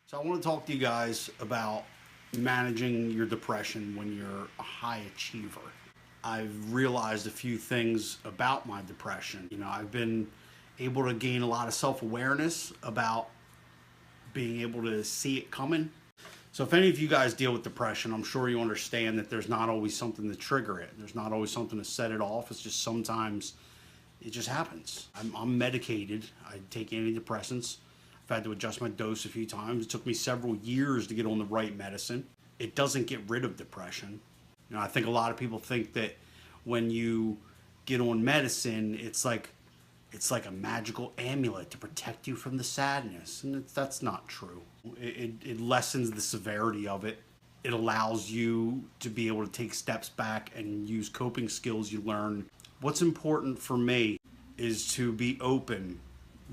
So I want to talk to you guys about managing your depression when you're a high achiever. I've realized a few things about my depression. I've been able to gain a lot of self-awareness about being able to see it coming. So if any of you guys deal with depression, I'm sure you understand that there's not always something to trigger it. There's not always something to set it off. It's just sometimes it just happens. I'm medicated. I take antidepressants. I've had to adjust my dose a few times. It took me several years to get on the right medicine. It doesn't get rid of depression. I think a lot of people think that when you get on medicine, it's like a magical amulet to protect you from the sadness, and that's not true. It lessens the severity of it. It allows you to be able to take steps back and use coping skills you learn. What's important for me is to be open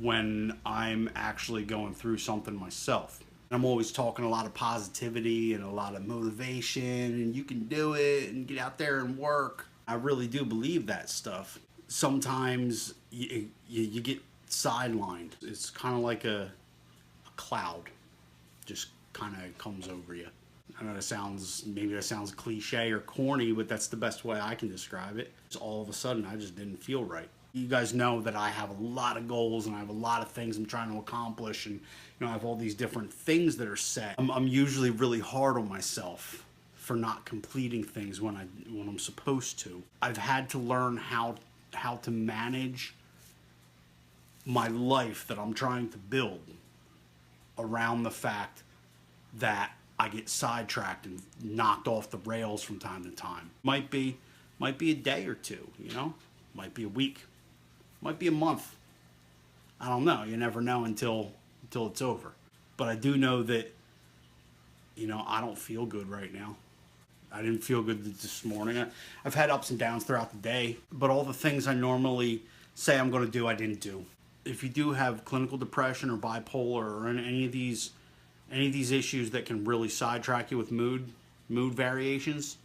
when I'm actually going through something myself. I'm always talking a lot of positivity and a lot of motivation, and you can do it and get out there and work. I really do believe that stuff. Sometimes you get sidelined. It's kind of like a cloud just kind of comes over you. I know maybe that sounds cliche or corny, but that's the best way I can describe it. All of a sudden, I just didn't feel right. You guys know that I have a lot of goals and I have a lot of things I'm trying to accomplish, and I have all these different things that are set. I'm usually really hard on myself for not completing things when I'm supposed to. I've had to learn how to manage my life that I'm trying to build around the fact that I get sidetracked and knocked off the rails from time to time. Might be a day or two, might be a week, might be a month. I don't know. You never know until it's over. But I do know that, I don't feel good right now. I didn't feel good this morning. I've had ups and downs throughout the day, but all the things I normally say I'm going to do, I didn't do. If you do have clinical depression or bipolar or any of these issues that can really sidetrack you with mood variations,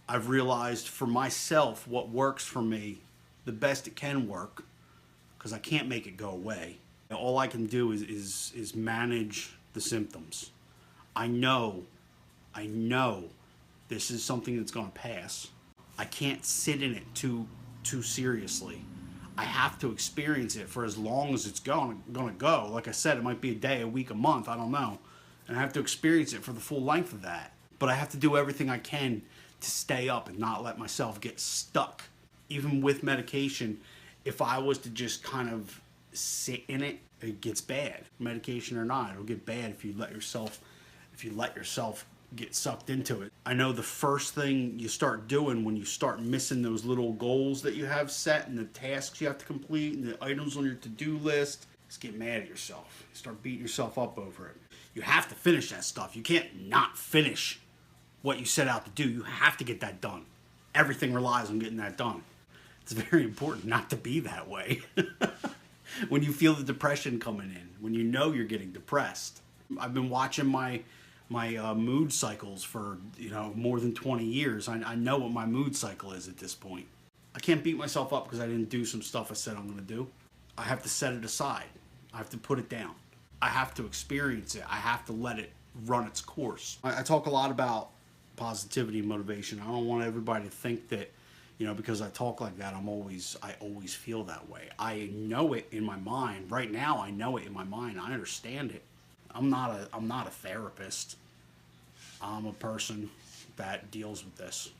I've realized for myself what works for me, the best it can work, because I can't make it go away. All I can do is manage the symptoms. I know this is something that's going to pass. I can't sit in it too seriously. I have to experience it for as long as it's going to go. Like I said, it might be a day, a week, a month, I don't know. And I have to experience it for the full length of that. But I have to do everything I can to stay up and not let myself get stuck. Even with medication, if I was to just kind of sit in it, it gets bad. Medication or not, it'll get bad if you let yourself get sucked into it. I know the first thing you start doing when you start missing those little goals that you have set and the tasks you have to complete and the items on your to-do list is get mad at yourself. You start beating yourself up over it. You have to finish that stuff. You can't not finish what you set out to do. You have to get that done. Everything relies on getting that done. It's very important not to be that way. When you feel the depression coming in, when you know you're getting depressed. I've been watching my mood cycles for more than 20 years. I know what my mood cycle is at this point. I can't beat myself up because I didn't do some stuff I said I'm going to do. I have to set it aside. I have to put it down. I have to experience it. I have to let it run its course. I talk a lot about positivity and motivation. I don't want everybody to think that because I talk like that I always feel that way. I know it in my mind. Right now I know it in my mind. I understand it. I'm not a therapist. I'm a person that deals with this.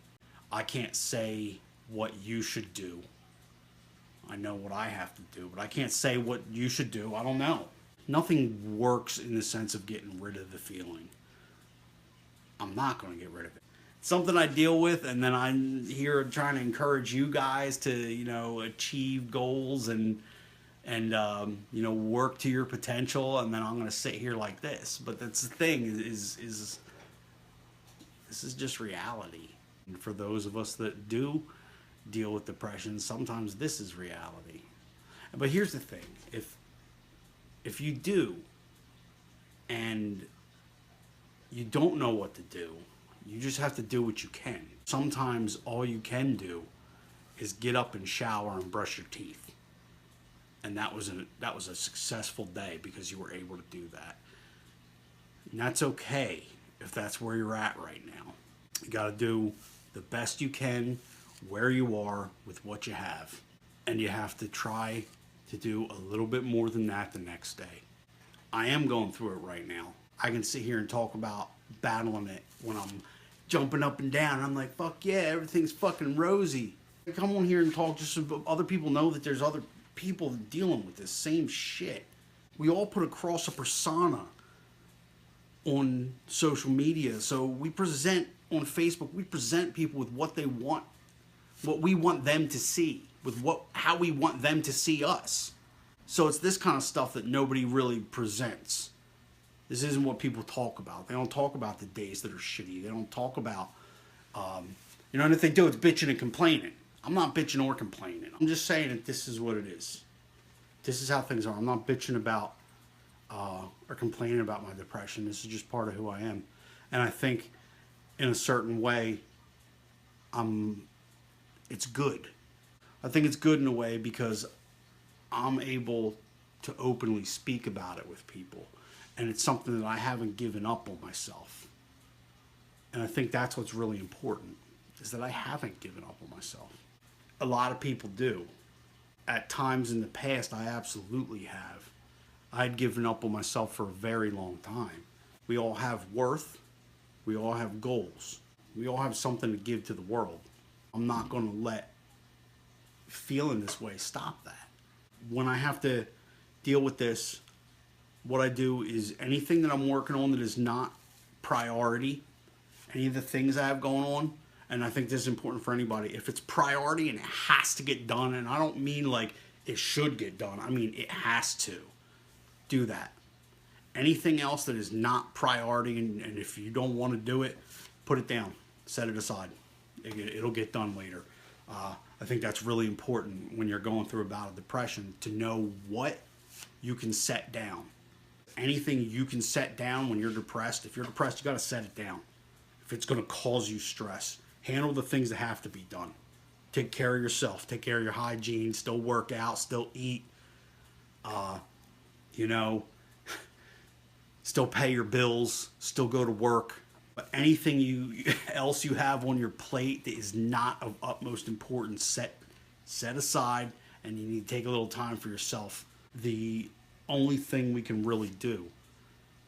I can't say what you should do. I know what I have to do, but I can't say what you should do. I don't know. Nothing works in the sense of getting rid of the feeling. I'm not going to get rid of it. It's something I deal with, and then I'm here trying to encourage you guys to, achieve goals and work to your potential, and then I'm going to sit here like this. But that's the thing is this is just reality. And for those of us that do deal with depression, sometimes this is reality. But here's the thing. If you do and you don't know what to do, you just have to do what you can. Sometimes all you can do is get up and shower and brush your teeth. And that was a successful day because you were able to do that. And that's okay if that's where you're at right now. You got to do the best you can where you are with what you have. And you have to try to do a little bit more than that the next day. I am going through it right now. I can sit here and talk about battling it when I'm jumping up and down. I'm like, fuck yeah, everything's fucking rosy. I come on here and talk just so other people know that there's other people dealing with this same shit. We all put across a persona on social media. So we present on Facebook, we present people with what they want, what we want them to see, with how we want them to see us. So it's this kind of stuff that nobody really presents. This isn't what people talk about. They don't talk about the days that are shitty. They don't talk about, and if they do, it's bitching and complaining. I'm not bitching or complaining. I'm just saying that this is what it is. This is how things are. I'm not bitching about or complaining about my depression. This is just part of who I am. And I think in a certain way, it's good. I think it's good in a way because I'm able to openly speak about it with people. And it's something that I haven't given up on myself. And I think that's what's really important, is that I haven't given up on myself. A lot of people do. At times in the past, I absolutely have. I'd given up on myself for a very long time. We all have worth. We all have goals. We all have something to give to the world. I'm not going to let feeling this way stop that. When I have to deal with this, what I do is anything that I'm working on that is not priority, any of the things I have going on, and I think this is important for anybody, if it's priority and it has to get done, and I don't mean like it should get done, I mean it has to, do that. Anything else that is not priority, and if you don't want to do it, put it down, set it aside. It'll get done later. I think that's really important when you're going through a bout of depression, to know what you can set down. Anything you can set down when you're depressed, if you're depressed, you got to set it down. If it's going to cause you stress, handle the things that have to be done. Take care of yourself, take care of your hygiene, still work out, still eat, still pay your bills, still go to work. But anything else you have on your plate that is not of utmost importance, set aside, and you need to take a little time for yourself. The only thing we can really do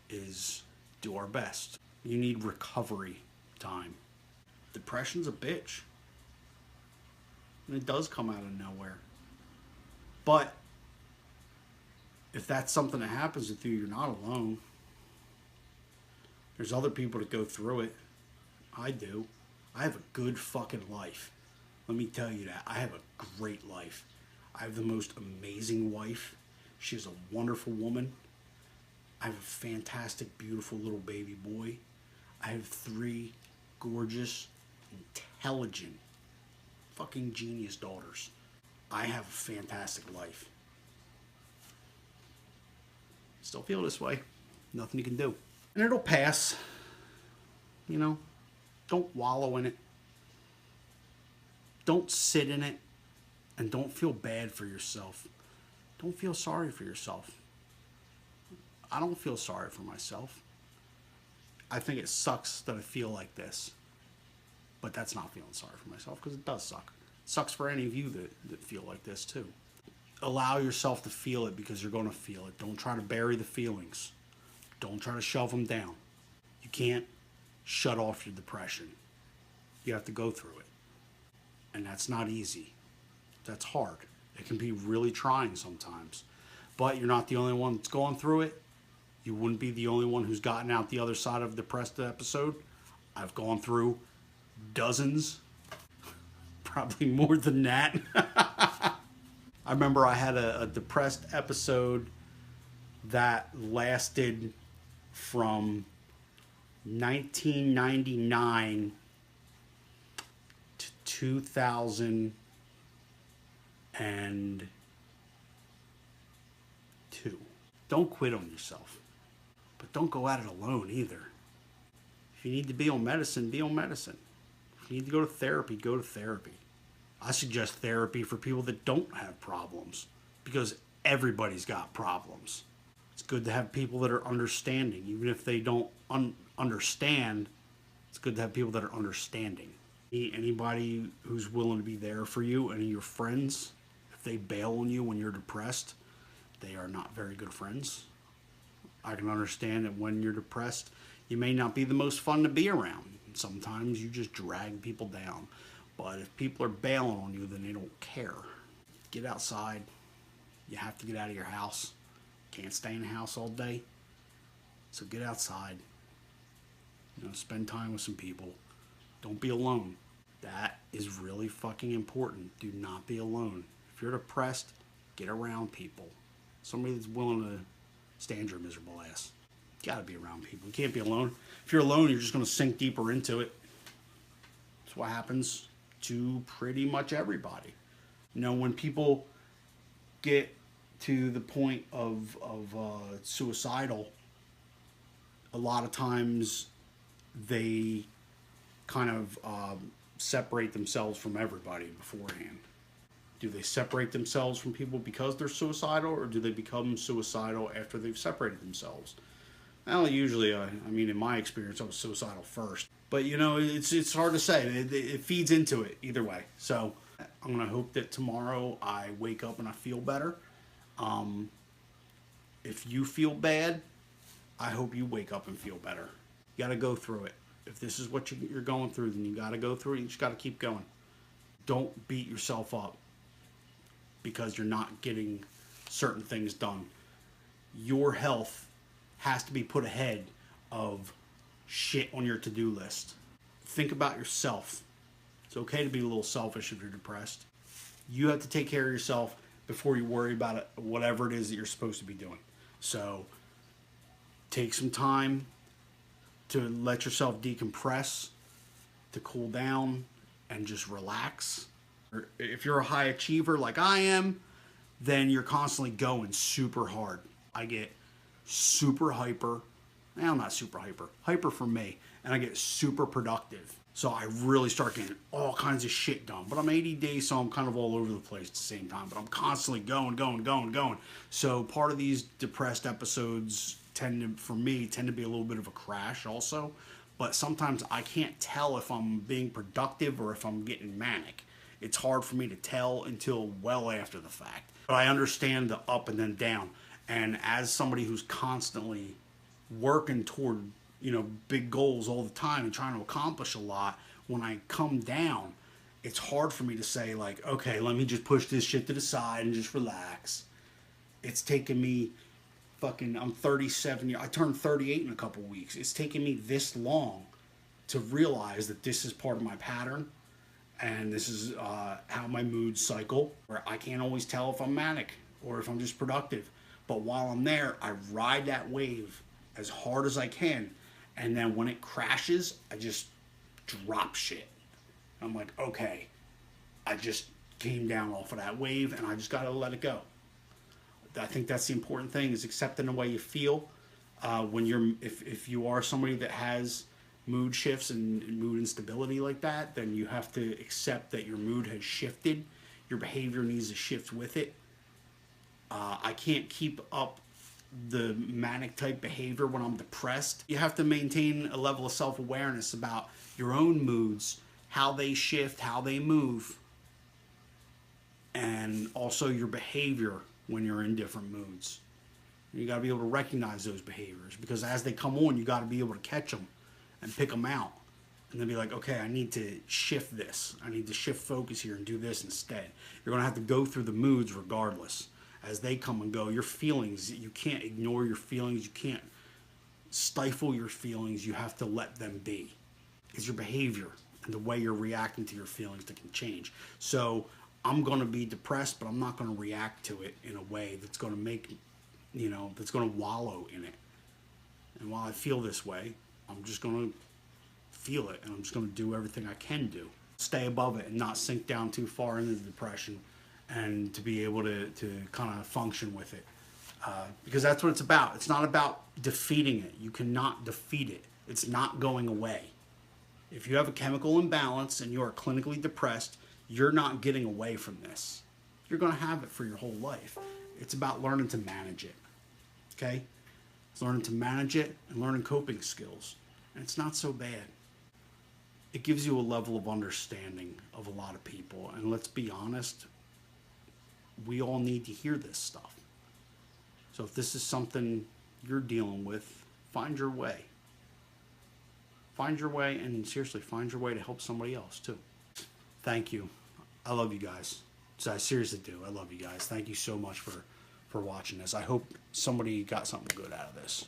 is do our best. You need recovery time. Depression's a bitch. And it does come out of nowhere. But if that's something that happens with you, you're not alone. There's other people that go through it. I do. I have a good fucking life. Let me tell you that. I have a great life. I have the most amazing wife. She's a wonderful woman. I have a fantastic, beautiful little baby boy. I have 3 gorgeous, intelligent, fucking genius daughters. I have a fantastic life. Still feel this way. Nothing you can do. And it'll pass. Don't wallow in it. Don't sit in it. And don't feel bad for yourself. Don't feel sorry for yourself. I don't feel sorry for myself. I think it sucks that I feel like this. But that's not feeling sorry for myself, because it does suck. It sucks for any of you that feel like this too. Allow yourself to feel it, because you're going to feel it. Don't try to bury the feelings. Don't try to shove them down. You can't shut off your depression. You have to go through it. And that's not easy. That's hard. It can be really trying sometimes. But you're not the only one that's going through it. You wouldn't be the only one who's gotten out the other side of a depressed episode. I've gone through dozens, probably more than that. I remember I had a depressed episode that lasted from 1999 to 2002. Don't quit on yourself, but don't go at it alone either. If you need to be on medicine, be on medicine. If you need to go to therapy, go to therapy. I suggest therapy for people that don't have problems, because everybody's got problems. It's good to have people that are understanding. Even if they don't understand, it's good to have people that are understanding. Anybody who's willing to be there for you, any of your friends, if they bail on you when you're depressed, they are not very good friends. I can understand that when you're depressed, you may not be the most fun to be around. Sometimes you just drag people down. But if people are bailing on you, then they don't care. Get outside. You have to get out of your house. Can't stay in the house all day. So get outside. Spend time with some people. Don't be alone. That is really fucking important. Do not be alone. If you're depressed, get around people. Somebody that's willing to stand your miserable ass. You gotta be around people. You can't be alone. If you're alone, you're just gonna sink deeper into it. That's what happens to pretty much everybody. When people get to the point of suicidal, a lot of times they kind of separate themselves from everybody beforehand. Do they separate themselves from people because they're suicidal, or do they become suicidal after they've separated themselves? Well, usually, in my experience, I was suicidal first. But, it's hard to say. It feeds into it either way. So I'm going to hope that tomorrow I wake up and I feel better. If you feel bad, I hope you wake up and feel better. You got to go through it. If this is what you're going through, then you got to go through it. You just got to keep going. Don't beat yourself up because you're not getting certain things done. Your health has to be put ahead of shit on your to-do list. Think about yourself. It's okay to be a little selfish if you're depressed. You have to take care of yourself before you worry about it, whatever it is that you're supposed to be doing. So take some time to let yourself decompress, to cool down, and just relax. If you're a high achiever like I am, then you're constantly going super hard. I get super hyper. Well, not super hyper. Hyper for me. And I get super productive. So I really start getting all kinds of shit done. But I'm ADD, so I'm kind of all over the place at the same time. But I'm constantly going. So part of these depressed episodes tend to be a little bit of a crash also. But sometimes I can't tell if I'm being productive or if I'm getting manic. It's hard for me to tell until well after the fact. But I understand the up and then down. And as somebody who's constantly working toward, big goals all the time and trying to accomplish a lot, when I come down, it's hard for me to say, like, okay, let me just push this shit to the side and just relax. It's taken me I'm 37 I turned 38 in a couple weeks. It's taken me this long to realize that this is part of my pattern. And this is how my moods cycle, where I can't always tell if I'm manic or if I'm just productive. But while I'm there, I ride that wave as hard as I can. And then when it crashes, I just drop shit. I'm like, okay, I just came down off of that wave and I just got to let it go. I think that's the important thing, is accepting the way you feel. If you are somebody that has mood shifts and mood instability like that, then you have to accept that your mood has shifted. Your behavior needs to shift with it. I can't keep up the manic type behavior when I'm depressed. You have to maintain a level of self-awareness about your own moods, how they shift, how they move, and also your behavior when you're in different moods. You got to be able to recognize those behaviors, because as they come on, you got to be able to catch them and pick them out, and then be like, okay, I need to shift this. I need to shift focus here and do this instead. You're going to have to go through the moods regardless. As they come and go, your feelings, you can't ignore your feelings. You can't stifle your feelings. You have to let them be. It's your behavior and the way you're reacting to your feelings that can change. So I'm going to be depressed, but I'm not going to react to it in a way that's going to make, that's going to wallow in it. And while I feel this way, I'm just going to feel it, and I'm just going to do everything I can do. Stay above it and not sink down too far into the depression, and to be able to kind of function with it. Because that's what it's about. It's not about defeating it. You cannot defeat it. It's not going away. If you have a chemical imbalance and you are clinically depressed, you're not getting away from this. You're going to have it for your whole life. It's about learning to manage it. Okay? It's learning to manage it and learning coping skills. And it's not so bad. It gives you a level of understanding of a lot of people. And let's be honest, we all need to hear this stuff. So if this is something you're dealing with, find your way. Find your way, and seriously, find your way to help somebody else too. Thank you. I love you guys. So I seriously do. I love you guys. Thank you so much for watching this. I hope somebody got something good out of this.